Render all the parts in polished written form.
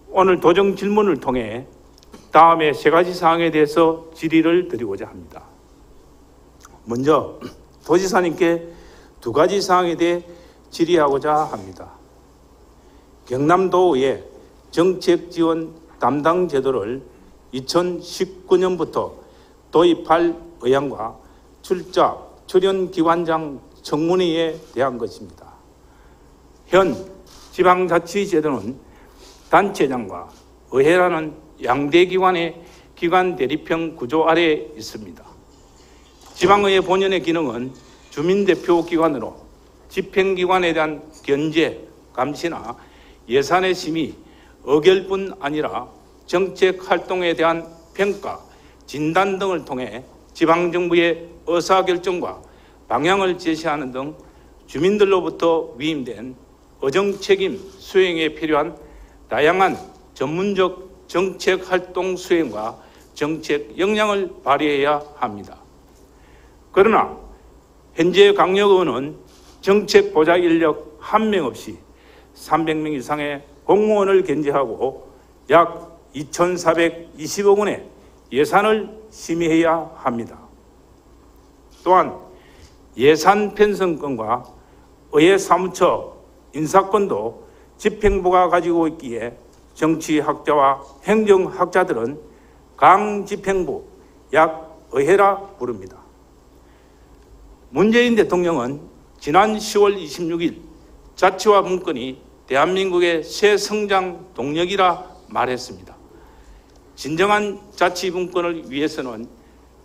오늘 도정 질문을 통해 다음에 세 가지 사항에 대해서 질의를 드리고자 합니다. 먼저 도지사님께 두 가지 사항에 대해 질의하고자 합니다. 경남도의 정책지원 담당 제도를 2019년부터 도입할 의향과 출연기관장 청문회에 대한 것입니다. 현 지방자치제도는 단체장과 의회라는 양대 기관의 기관 대립형 구조 아래에 있습니다. 지방의회 본연의 기능은 주민대표 기관으로 집행기관에 대한 견제, 감시나 예산의 심의, 의결뿐 아니라 정책 활동에 대한 평가, 진단 등을 통해 지방정부의 의사결정과 방향을 제시하는 등 주민들로부터 위임된 의정책임 수행에 필요한 다양한 전문적 정책 활동 수행과 정책 역량을 발휘해야 합니다. 그러나 현재 강력의원은 정책 보좌 인력 한 명 없이 300명 이상의 공무원을 견제하고 약 2,420억 원의 예산을 심의해야 합니다. 또한 예산 편성권과 의회 사무처 인사권도 집행부가 가지고 있기에 정치학자와 행정학자들은 강집행부, 약 의회라 부릅니다. 문재인 대통령은 지난 10월 26일 자치와 분권이 대한민국의 새 성장 동력이라 말했습니다. 진정한 자치 분권을 위해서는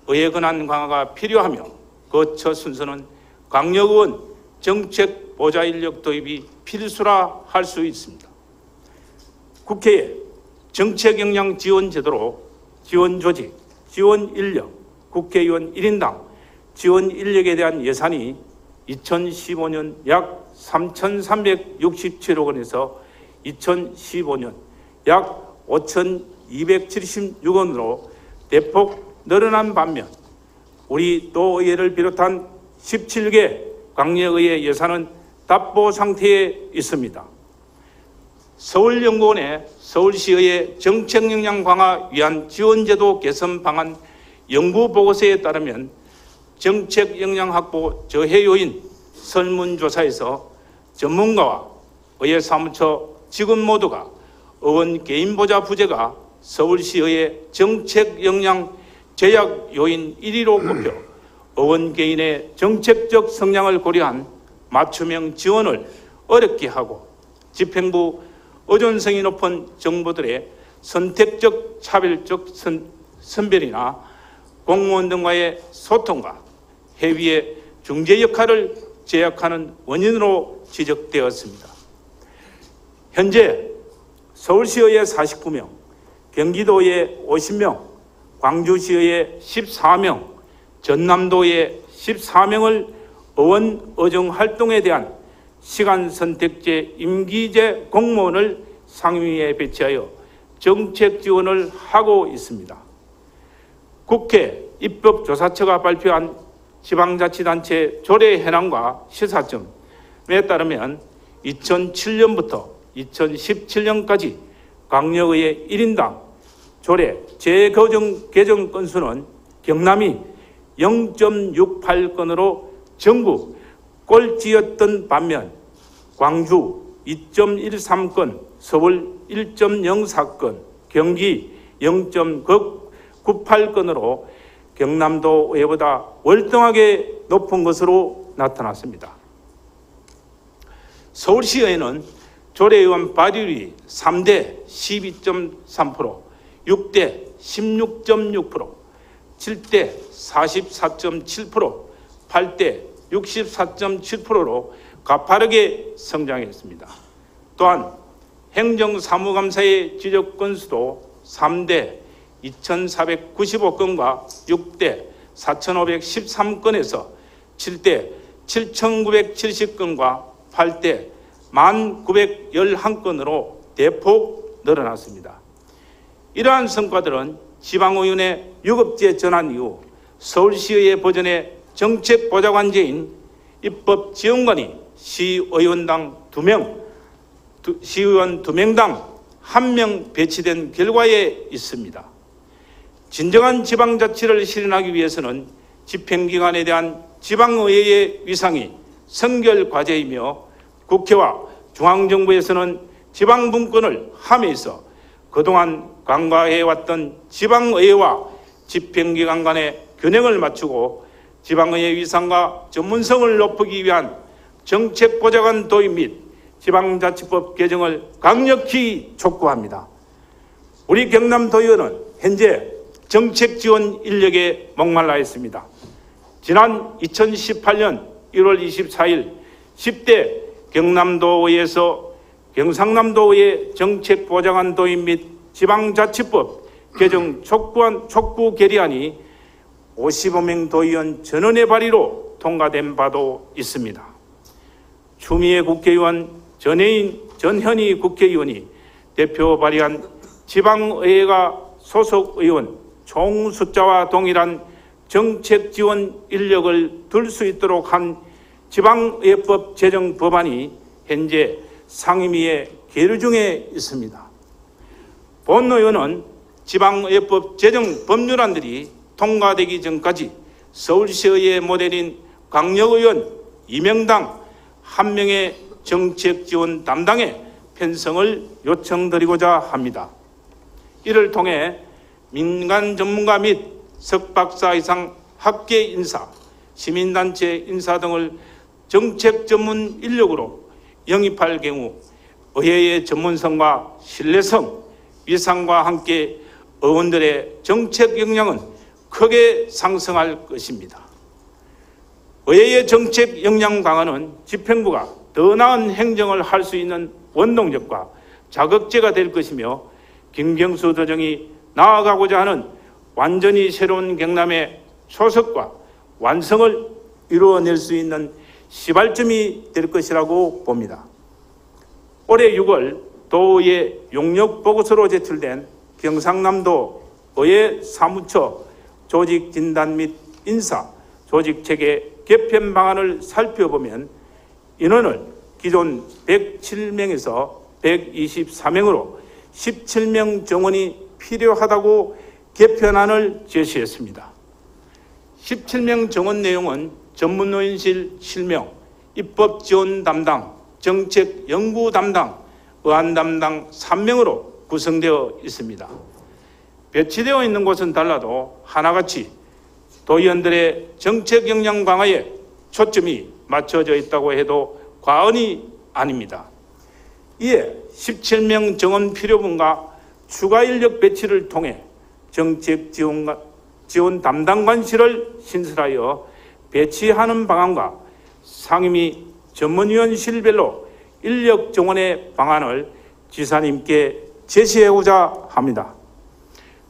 의회 권한 강화가 필요하며 그 첫 순서는 강력의원 정책 보좌 인력 도입이 필수라 할 수 있습니다. 국회에 정책 역량 지원 제도로 지원 조직, 지원 인력, 국회의원 1인당 지원 인력에 대한 예산이 2015년 약 3,367억 원에서 2015년 약 5,276원으로 대폭 늘어난 반면 우리 도의회를 비롯한 17개 광역의회 예산은 답보 상태에 있습니다. 서울연구원의 서울시의회 정책 역량 강화 위한 지원제도 개선 방안 연구보고서에 따르면 정책 역량 확보 저해 요인 설문조사에서 전문가와 의회 사무처 직원 모두가 의원 개인 보좌 부재가 서울시의회 정책 역량 제약 요인 1위로 꼽혀 의원 개인의 정책적 성향을 고려한 맞춤형 지원을 어렵게 하고 집행부 의존성이 높은 정보들의 선택적 차별적 선별이나 공무원 등과의 소통과 회의의 중재 역할을 제약하는 원인으로 지적되었습니다. 현재 서울시의회 49명, 경기도의 50명, 광주시의회 14명, 전남도의 14명을 의원 의정 활동에 대한 시간 선택제 임기제 공무원을 상임위에 배치하여 정책 지원을 하고 있습니다. 국회 입법조사처가 발표한 지방자치단체 조례 현황과 시사점에 따르면 2007년부터 2017년까지 광역의회 1인당 조례 재개정 건수는 경남이 0.68건으로 전국 꼴찌였던 반면 광주 2.13건, 서울 1.04건, 경기 0.98건으로 경남도 의회보다 월등하게 높은 것으로 나타났습니다. 서울시의회는 조례의원 발의율이 3대 12.3%, 6대 16.6%, 7대 44.7%, 8대 64.7%로 가파르게 성장했습니다. 또한 행정사무감사의 지적 건수도 3대 2,495건과 6대 4,513건에서 7대 7,970건과 8대 1,911건으로 대폭 늘어났습니다. 이러한 성과들은 지방의원의 유급제 전환 이후 서울시의회 버전의 정책보좌관제인 입법지원관이 시의원당 2명, 시의원 2명당 1명 배치된 결과에 있습니다. 진정한 지방자치를 실현하기 위해서는 집행기관에 대한 지방의회의 위상이 선결과제이며 국회와 중앙정부에서는 지방분권을 함에서 그동안 간과해왔던 지방의회와 집행기관 간의 균형을 맞추고 지방의회 위상과 전문성을 높이기 위한 정책보좌관 도입 및 지방자치법 개정을 강력히 촉구합니다. 우리 경남도의회는 현재 정책 지원 인력에 목말라 있습니다. 지난 2018년 1월 24일 10대 경남도의회에서 경상남도의회 정책보좌관 도입 및 지방자치법 개정 촉구 결의안이 55명 도의원 전원의 발의로 통과된 바도 있습니다. 추미애 국회의원, 전현희 국회의원이 대표 발의한 지방의회가 소속 의원 총 숫자와 동일한 정책 지원 인력을 둘 수 있도록 한 지방의회법 제정 법안이 현재 상임위에 계류 중에 있습니다. 본 의원은 지방의회법 제정 법률안들이 통과되기 전까지 서울시의회 모델인 강력의원 2명당 1명의 정책 지원 담당에 편성을 요청드리고자 합니다. 이를 통해 민간 전문가 및 석박사 이상 학계 인사, 시민단체 인사 등을 정책 전문 인력으로 영입할 경우 의회의 전문성과 신뢰성, 위상과 함께 의원들의 정책 역량은 크게 상승할 것입니다. 의회의 정책 역량 강화는 집행부가 더 나은 행정을 할 수 있는 원동력과 자극제가 될 것이며 김경수 도정이 나아가고자 하는 완전히 새로운 경남의 초석과 완성을 이루어낼 수 있는 시발점이 될 것이라고 봅니다. 올해 6월 도의회 용역보고서로 제출된 경상남도 의회 사무처 조직 진단 및 인사 조직체계 개편 방안을 살펴보면 인원을 기존 107명에서 124명으로 17명 정원이 필요하다고 개편안을 제시했습니다. 17명 정원 내용은 전문의원실 실명, 입법 지원 담당, 정책 연구 담당, 의안 담당 3명으로 구성되어 있습니다. 배치되어 있는 곳은 달라도 하나같이 도의원들의 정책 역량 강화에 초점이 맞춰져 있다고 해도 과언이 아닙니다. 이에 17명 정원 필요분과 추가 인력 배치를 통해 정책 지원 담당관실을 신설하여 배치하는 방안과 상임위 전문위원실별로 인력 정원의 방안을 지사님께 제시하고자 합니다.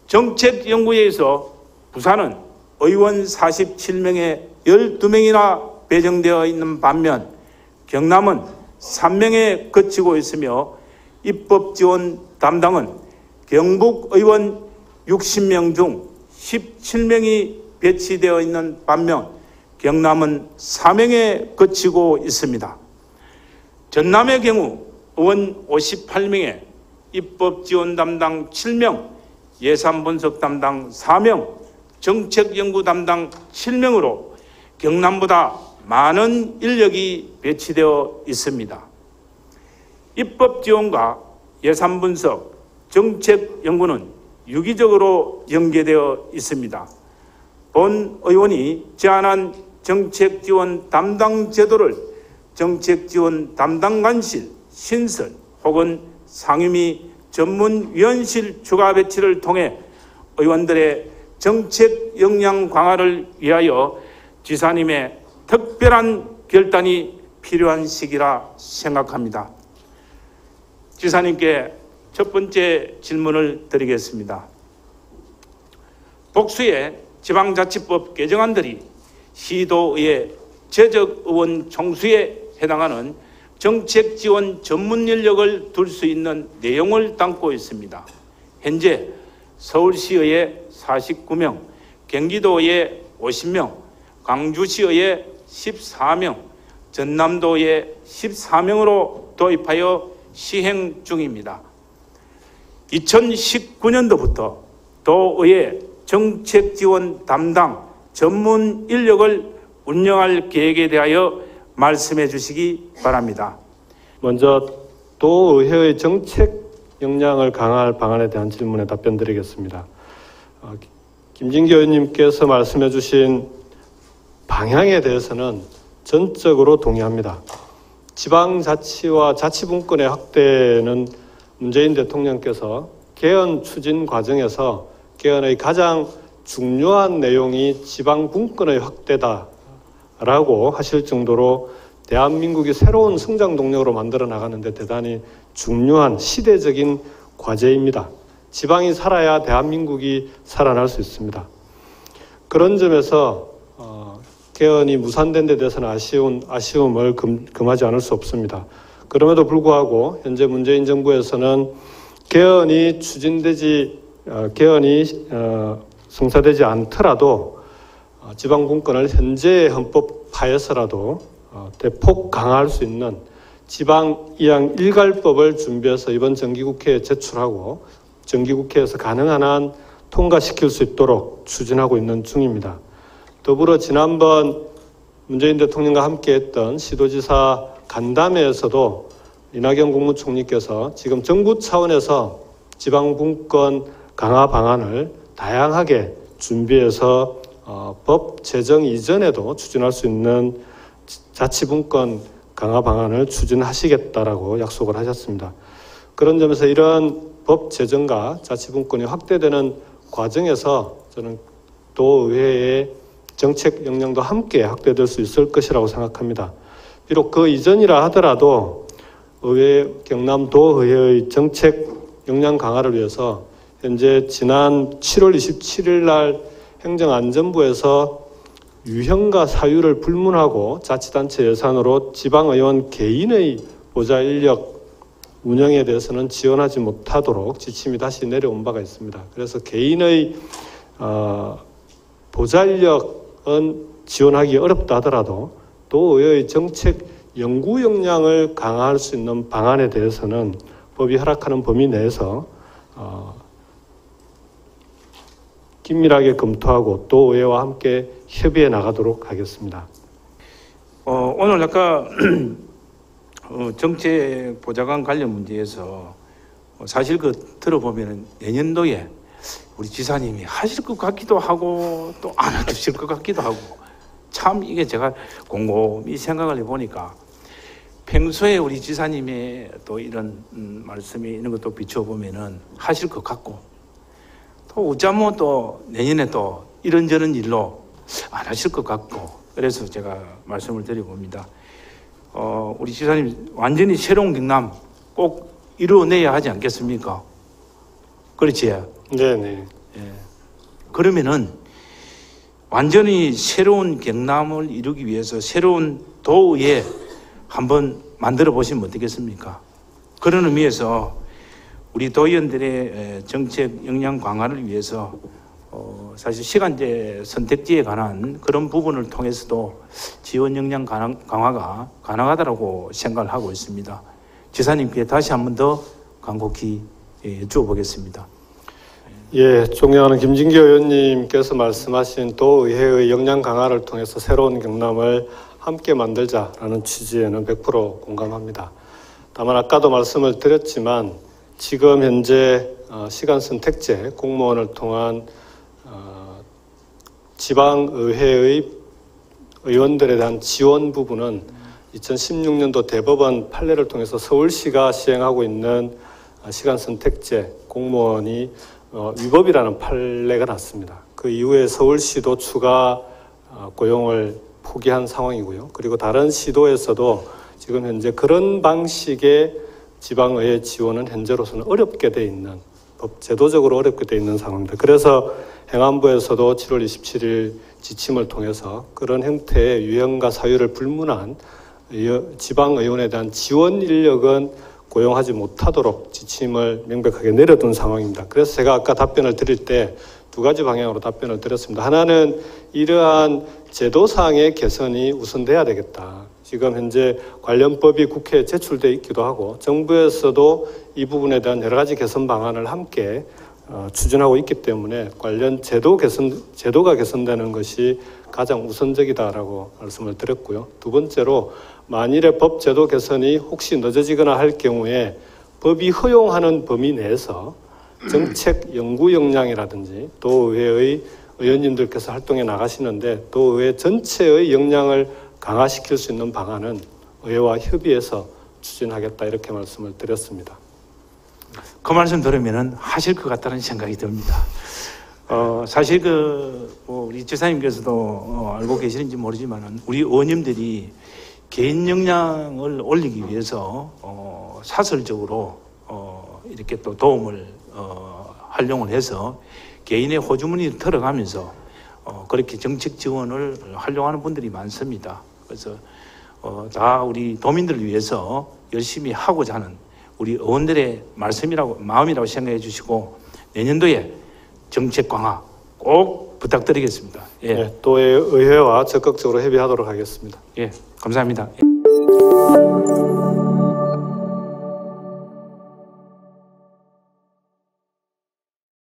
정책연구회에서 부산은 의원 47명에 12명이나 배정되어 있는 반면 경남은 3명에 그치고 있으며 입법지원 담당은 경북 의원 60명 중 17명이 배치되어 있는 반면 경남은 4명에 그치고 있습니다. 전남의 경우 의원 58명에 입법지원 담당 7명, 예산분석 담당 4명, 정책연구 담당 7명으로 경남보다 많은 인력이 배치되어 있습니다. 입법지원과 예산분석, 정책연구는 유기적으로 연계되어 있습니다. 본 의원이 제안한 정책지원 담당 제도를 정책지원 담당관실 신설 혹은 상임위 전문위원실 추가 배치를 통해 의원들의 정책 역량 강화를 위하여 지사님의 특별한 결단이 필요한 시기라 생각합니다. 지사님께 첫 번째 질문을 드리겠습니다. 복수의 지방자치법 개정안들이 시도의회 재적의원 총수에 해당하는 정책지원 전문 인력을 둘 수 있는 내용을 담고 있습니다. 현재 서울시의회 49명, 경기도의회 50명, 광주시의회 14명, 전남도에 14명으로 도입하여 시행 중입니다. 2019년도부터 도의회 정책지원 담당 전문 인력을 운영할 계획에 대하여 말씀해 주시기 바랍니다. 먼저 도의회의 정책 역량을 강화할 방안에 대한 질문에 답변 드리겠습니다. 김진기 의원님께서 말씀해 주신 방향에 대해서는 전적으로 동의합니다. 지방자치와 자치분권의 확대는 문재인 대통령께서 개헌 추진 과정에서 개헌의 가장 중요한 내용이 지방분권의 확대다라고 하실 정도로 대한민국이 새로운 성장 동력으로 만들어 나가는데 대단히 중요한 시대적인 과제입니다. 지방이 살아야 대한민국이 살아날 수 있습니다. 그런 점에서 개헌이 무산된 데 대해서는 아쉬움을 금하지 않을 수 없습니다. 그럼에도 불구하고 현재 문재인 정부에서는 개헌이 성사되지 않더라도 지방분권을 현재의 헌법하에서라도 대폭 강화할 수 있는 지방이양 일괄법을 준비해서 이번 정기국회에 제출하고 정기국회에서 가능한 한 통과시킬 수 있도록 추진하고 있는 중입니다. 더불어 지난번 문재인 대통령과 함께했던 시도지사 간담회에서도 이낙연 국무총리께서 지금 정부 차원에서 지방분권 강화 방안을 다양하게 준비해서 법 제정 이전에도 추진할 수 있는 자치분권 강화 방안을 추진하시겠다라고 약속을 하셨습니다. 그런 점에서 이러한 법 제정과 자치분권이 확대되는 과정에서 저는 도의회의 정책 역량도 함께 확대될 수 있을 것이라고 생각합니다. 비록 그 이전이라 하더라도 경남도의회의 정책 역량 강화를 위해서 현재 지난 7월 27일 날 행정안전부에서 유형과 사유를 불문하고 자치단체 예산으로 지방의원 개인의 보좌인력 운영에 대해서는 지원하지 못하도록 지침이 다시 내려온 바가 있습니다. 그래서 개인의 보좌인력은 지원하기 어렵다 하더라도 도의회의 정책 연구 역량을 강화할 수 있는 방안에 대해서는 법이 허락하는 범위 내에서 긴밀하게 검토하고 도의회와 함께 협의해 나가도록 하겠습니다. 오늘 아까 정책 보좌관 관련 문제에서 사실 들어보면 내년도에 우리 지사님이 하실 것 같기도 하고 또 안 하실 것 같기도 하고 참 이게 제가 곰곰이 생각을 해보니까 평소에 우리 지사님의 또 이런 말씀이 있는 것도 비춰보면은 하실 것 같고 또 어쩌면 또 내년에 또 이런저런 일로 안 하실 것 같고 그래서 제가 말씀을 드려봅니다. 우리 지사님 완전히 새로운 경남 꼭 이루어내야 하지 않겠습니까? 그렇지? 네네. 예. 그러면은 완전히 새로운 경남을 이루기 위해서 새로운 도의회 한번 만들어 보시면 어떻겠습니까? 그런 의미에서 우리 도의원들의 정책 역량 강화를 위해서 사실 시간제 선택지에 관한 그런 부분을 통해서도 지원 역량 강화가 가능하다고 생각을 하고 있습니다. 지사님께 다시 한 번 더 간곡히 여쭈어보겠습니다. 예, 존경하는 김진기 의원님께서 말씀하신 도의회의 역량 강화를 통해서 새로운 경남을 함께 만들자라는 취지에는 100% 공감합니다. 다만 아까도 말씀을 드렸지만 지금 현재 시간 선택제 공무원을 통한 지방의회의 의원들에 대한 지원 부분은 2016년도 대법원 판례를 통해서 서울시가 시행하고 있는 시간 선택제 공무원이 위법이라는 판례가 났습니다. 그 이후에 서울시도 추가 고용을 포기한 상황이고요. 그리고 다른 시도에서도 지금 현재 그런 방식의 지방의회 지원은 현재로서는 어렵게 돼 있는 제도적으로 어렵게 돼 있는 상황입니다. 그래서 행안부에서도 7월 27일 지침을 통해서 그런 형태의 유형과 사유를 불문한 지방의원에 대한 지원 인력은 고용하지 못하도록 지침을 명백하게 내려둔 상황입니다. 그래서 제가 아까 답변을 드릴 때 두 가지 방향으로 답변을 드렸습니다. 하나는 이러한 제도상의 개선이 우선돼야 되겠다. 지금 현재 관련 법이 국회에 제출돼 있기도 하고 정부에서도 이 부분에 대한 여러 가지 개선 방안을 함께 추진하고 있기 때문에 관련 제도가 개선되는 것이 가장 우선적이다라고 말씀을 드렸고요. 두 번째로 만일에 법 제도 개선이 혹시 늦어지거나 할 경우에 법이 허용하는 범위 내에서 정책 연구 역량이라든지 도의회의 의원님들께서 활동에 나가시는데 도의회 전체의 역량을 강화시킬 수 있는 방안은 의회와 협의해서 추진하겠다 이렇게 말씀을 드렸습니다. 그 말씀 들으면은 하실 것 같다는 생각이 듭니다. 사실 우리 지사님께서도 알고 계시는지 모르지만은 우리 의원님들이 개인 역량을 올리기 위해서 사설적으로 이렇게 또 도움을 활용을 해서 개인의 호주머니를 털어가면서 그렇게 정책 지원을 활용하는 분들이 많습니다. 그래서 다 우리 도민들을 위해서 열심히 하고자 하는 우리 의원들의 마음이라고 생각해 주시고 내년도에 정책 강화 꼭 부탁드리겠습니다. 예. 네, 또 의회와 적극적으로 협의하도록 하겠습니다. 예, 감사합니다.